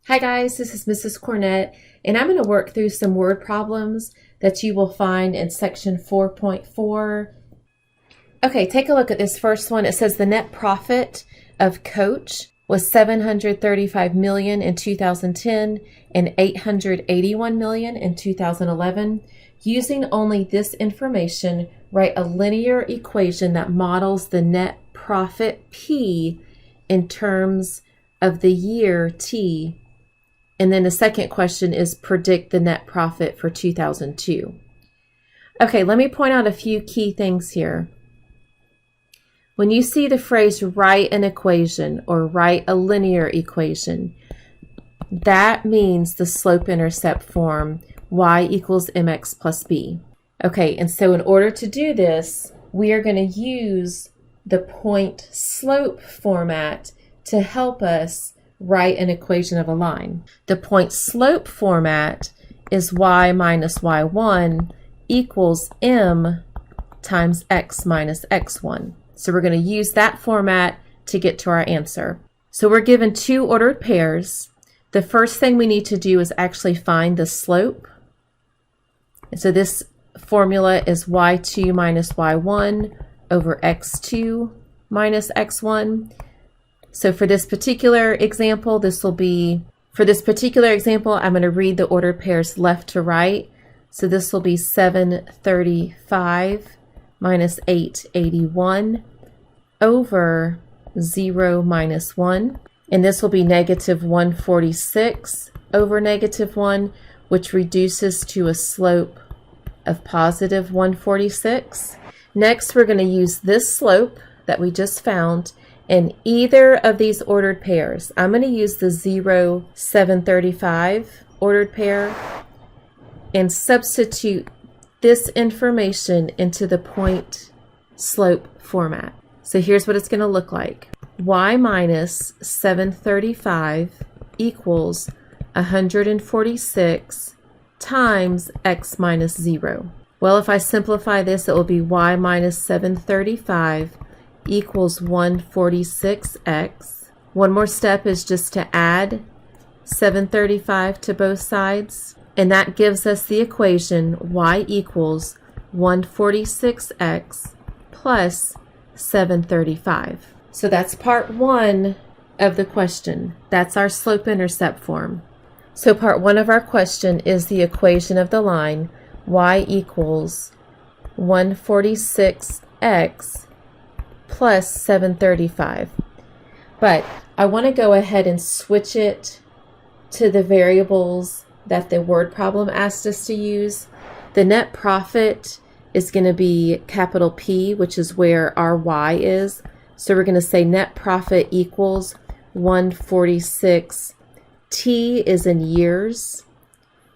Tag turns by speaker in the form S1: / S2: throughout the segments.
S1: Hi guys, this is Mrs. Cornett, and I'm going to work through some word problems that you will find in section 4.4. Okay, take a look at this first one. It says the net profit of Coach was $735 million in 2010 and $881 million in 2011. Using only this information, write a linear equation that models the net profit P in terms of the year T. And then the second question is predict the net profit for 2002. Okay, let me point out a few key things here. When you see the phrase write an equation or write a linear equation, that means the slope-intercept form y equals mx plus b. Okay, and so in order to do this, we are going to use the point-slope format to help us write an equation of a line. The point-slope format is y minus y1 equals m times x minus x1. So we're going to use that format to get to our answer. So we're given two ordered pairs. The first thing we need to do is actually find the slope. And so this formula is y2 minus y1 over x2 minus x1. So for this particular example, I'm going to read the ordered pairs left to right. So this will be 735 minus 881 over 0 minus 1. And this will be negative 146 over negative 1, which reduces to a slope of positive 146. Next, we're going to use this slope that we just found in either of these ordered pairs. I'm going to use the 0, 735 ordered pair and substitute this information into the point slope format. So here's what it's going to look like. Y minus 735 equals 146 times x minus 0. Well, if I simplify this, it will be y minus 735 equals 146x. One more step is just to add 735 to both sides, and that gives us the equation y equals 146x plus 735. So that's part one of the question. That's our slope-intercept form. So part one of our question is the equation of the line y equals 146x plus 735. But I want to go ahead and switch it to the variables that the word problem asked us to use. The net profit is going to be capital P, which is where our y is. So we're going to say net profit equals 146. T is in years.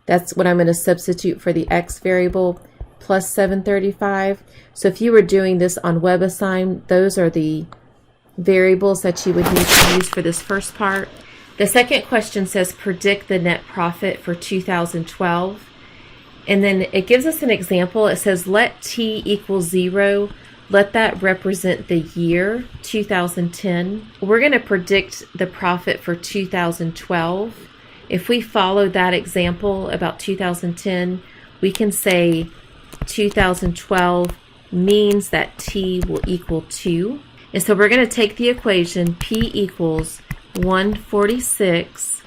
S1: That's what I'm going to substitute for the x variable, plus 735. So if you were doing this on WebAssign, those are the variables that you would need to use for this first part. The second question says predict the net profit for 2012. And then it gives us an example. It says let t equal 0. Let that represent the year 2010. We're going to predict the profit for 2012. If we follow that example about 2010, we can say 2012 means that t will equal 2. And so we're going to take the equation p equals 146,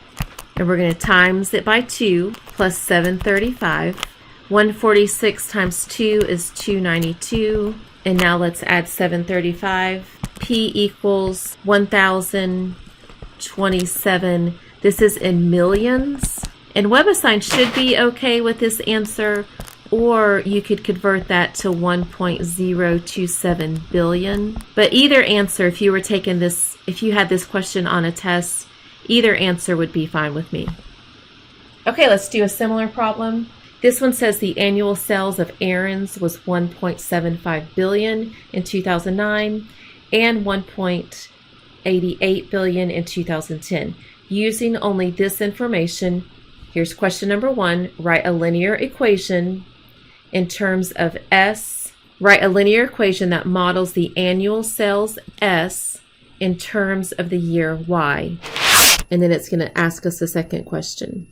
S1: and we're going to times it by 2 plus 735. 146 times 2 is 292. And now let's add 735. P equals 1,027. This is in millions. And WebAssign should be okay with this answer, or you could convert that to 1.027 billion. But either answer, if you were taking this, if you had this question on a test, either answer would be fine with me. Okay, let's do a similar problem. This one says the annual sales of Aaron's was 1.75 billion in 2009 and 1.88 billion in 2010. Using only this information, here's question number one. Write a linear equation in terms of S. Write a linear equation that models the annual sales S in terms of the year Y. and then it's going to ask us the second question.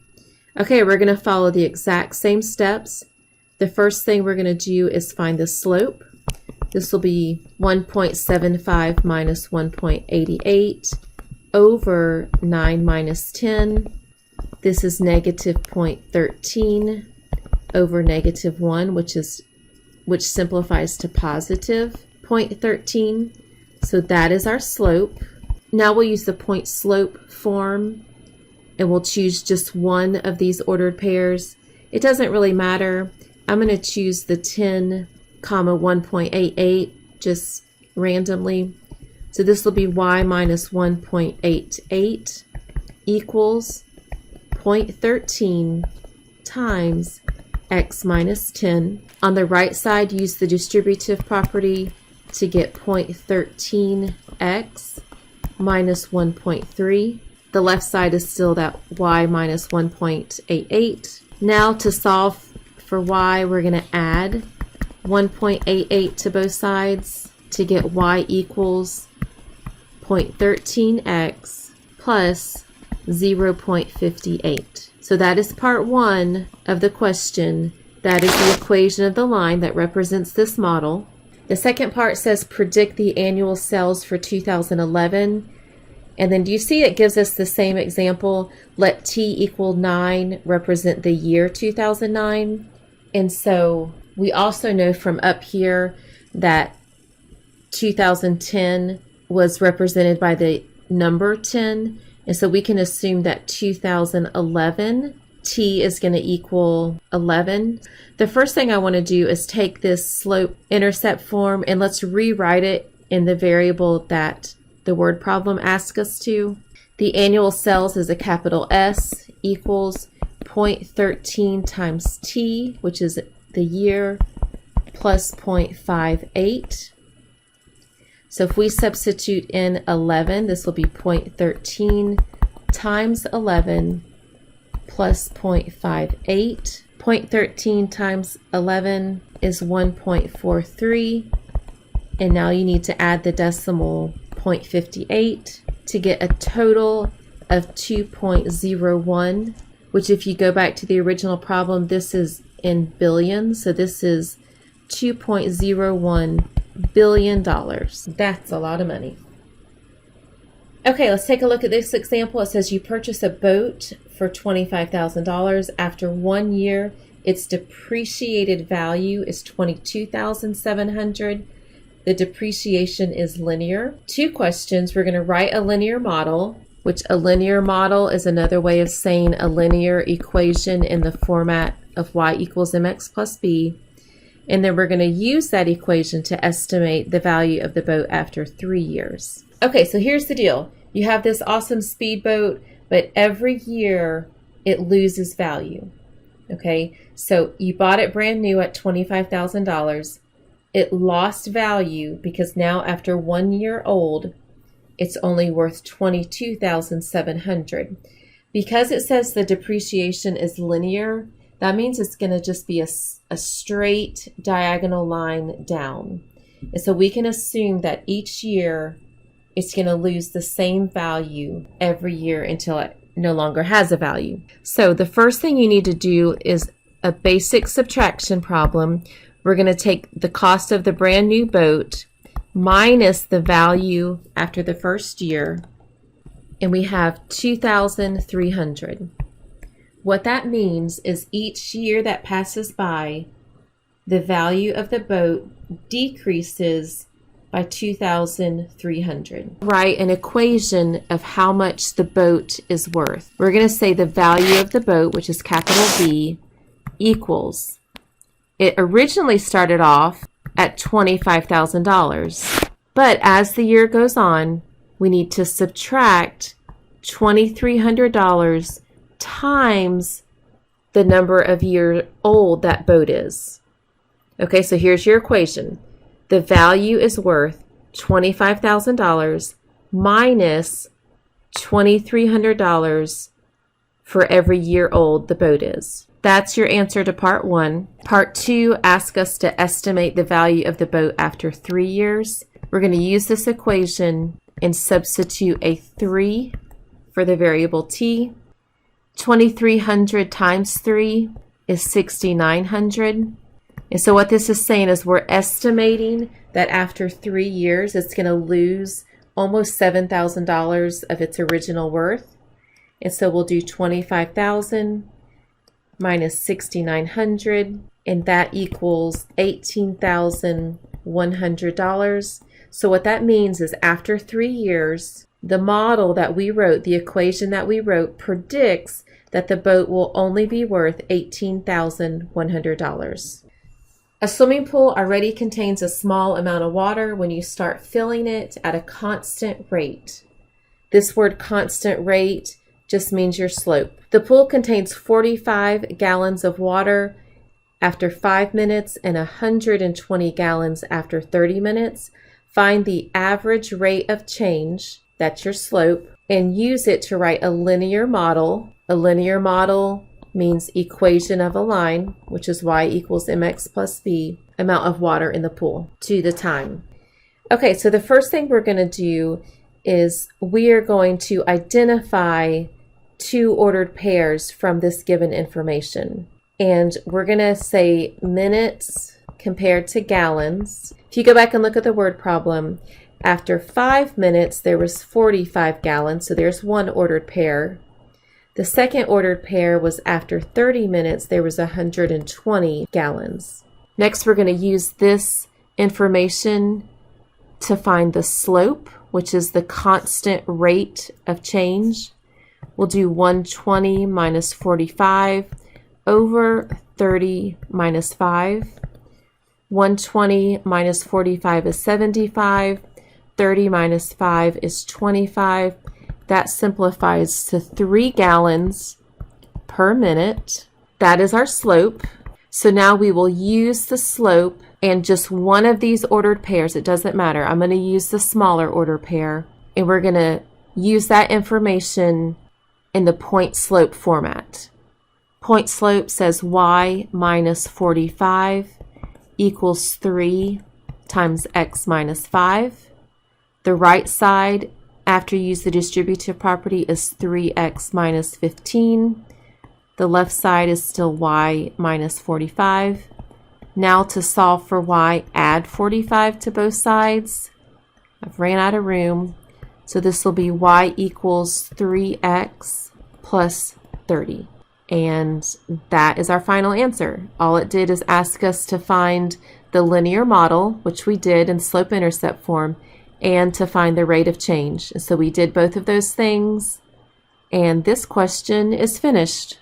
S1: Okay, we're going to follow the exact same steps. The first thing we're going to do is find the slope. This will be 1.75 minus 1.88 over 9 minus 10. This is negative 0.13 over negative 1, which simplifies to positive 0.13. So that is our slope. Now we'll use the point slope form, and we'll choose just one of these ordered pairs. It doesn't really matter. I'm going to choose the 10, 1.88 just randomly. So this will be y minus 1.88 equals 0.13 times x minus 10. On the right side, use the distributive property to get 0.13x minus 1.3. The left side is still that y minus 1.88. Now to solve for y, we're going to add 1.88 to both sides to get y equals 0.13x plus 0.58. So that is part one of the question. That is the equation of the line that represents this model. The second part says predict the annual sales for 2011. And then do you see it gives us the same example? Let t equal 9 represent the year 2009. And so we also know from up here that 2010 was represented by the number 10. And so we can assume that 2011, t is going to equal 11. The first thing I want to do is take this slope-intercept form and let's rewrite it in the variable that the word problem asks us to. The annual sales is a capital S equals 0.13 times t, which is the year, plus 0.58. So if we substitute in 11, this will be 0.13 times 11 plus 0.58. 0.13 times 11 is 1.43. And now you need to add the decimal 0.58 to get a total of 2.01, which if you go back to the original problem, this is in billions. So this is $2.01 billion. That's a lot of money. Okay, let's take a look at this example. It says you purchase a boat for $25,000. After 1 year, its depreciated value is $22,700. The depreciation is linear. Two questions. We're going to write a linear model, which a linear model is another way of saying a linear equation in the format of y equals mx plus b. And then we're going to use that equation to estimate the value of the boat after 3 years. Okay, so here's the deal. You have this awesome speedboat, but every year it loses value. Okay, so you bought it brand new at $25,000. It lost value because now after 1 year old, it's only worth $22,700. Because it says the depreciation is linear, that means it's going to just be a straight diagonal line down. And so we can assume that each year it's going to lose the same value every year until it no longer has a value. So the first thing you need to do is a basic subtraction problem. We're going to take the cost of the brand new boat minus the value after the first year, and we have $2,300. What that means is each year that passes by, the value of the boat decreases by $2,300. Write an equation of how much the boat is worth. We're going to say the value of the boat, which is capital B, equals, it originally started off at $25,000, but as the year goes on, we need to subtract $2,300 times the number of years old that boat is. Okay, so here's your equation. The value is worth $25,000 minus $2,300 for every year old the boat is. That's your answer to part one. Part two asks us to estimate the value of the boat after 3 years. We're going to use this equation and substitute a 3 for the variable t. 2300 times 3 is 6900. And so what this is saying is we're estimating that after 3 years, it's going to lose almost $7,000 of its original worth. And so we'll do 25,000 minus 6,900, and that equals $18,100. So what that means is after 3 years, the model that we wrote, the equation that we wrote, predicts that the boat will only be worth $18,100. A swimming pool already contains a small amount of water when you start filling it at a constant rate. This word constant rate just means your slope. The pool contains 45 gallons of water after 5 minutes and 120 gallons after 30 minutes. Find the average rate of change, that's your slope, and use it to write a linear model. A linear model means equation of a line, which is y equals mx plus b, amount of water in the pool to the time. Okay, so the first thing we're going to do is we are going to identify 2 ordered pairs from this given information. And we're going to say minutes compared to gallons. If you go back and look at the word problem, after 5 minutes, there was 45 gallons, so there's 1 ordered pair. The second ordered pair was after 30 minutes, there was 120 gallons. Next, we're going to use this information to find the slope, which is the constant rate of change. We'll do 120 minus 45 over 30 minus 5. 120 minus 45 is 75. 30 minus 5 is 25. That simplifies to 3 gallons per minute. That is our slope. So now we will use the slope and just one of these ordered pairs. It doesn't matter. I'm going to use the smaller order pair, and we're going to use that information in the point slope format. Point slope says y minus 45 equals 3 times x minus 5. The right side, after you use the distributive property, is 3x minus 15. The left side is still y minus 45. Now to solve for y, add 45 to both sides. I've ran out of room. So this will be y equals 3x plus 30. And that is our final answer. All it did is ask us to find the linear model, which we did in slope-intercept form, and to find the rate of change. So we did both of those things, and this question is finished.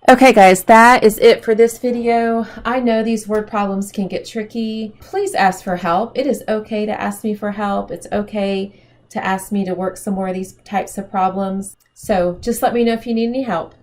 S1: Okay guys, that is it for this video. I know these word problems can get tricky. Please ask for help. It is okay to ask me for help. It's okay to ask me to work some more of these types of problems. So just let me know if you need any help.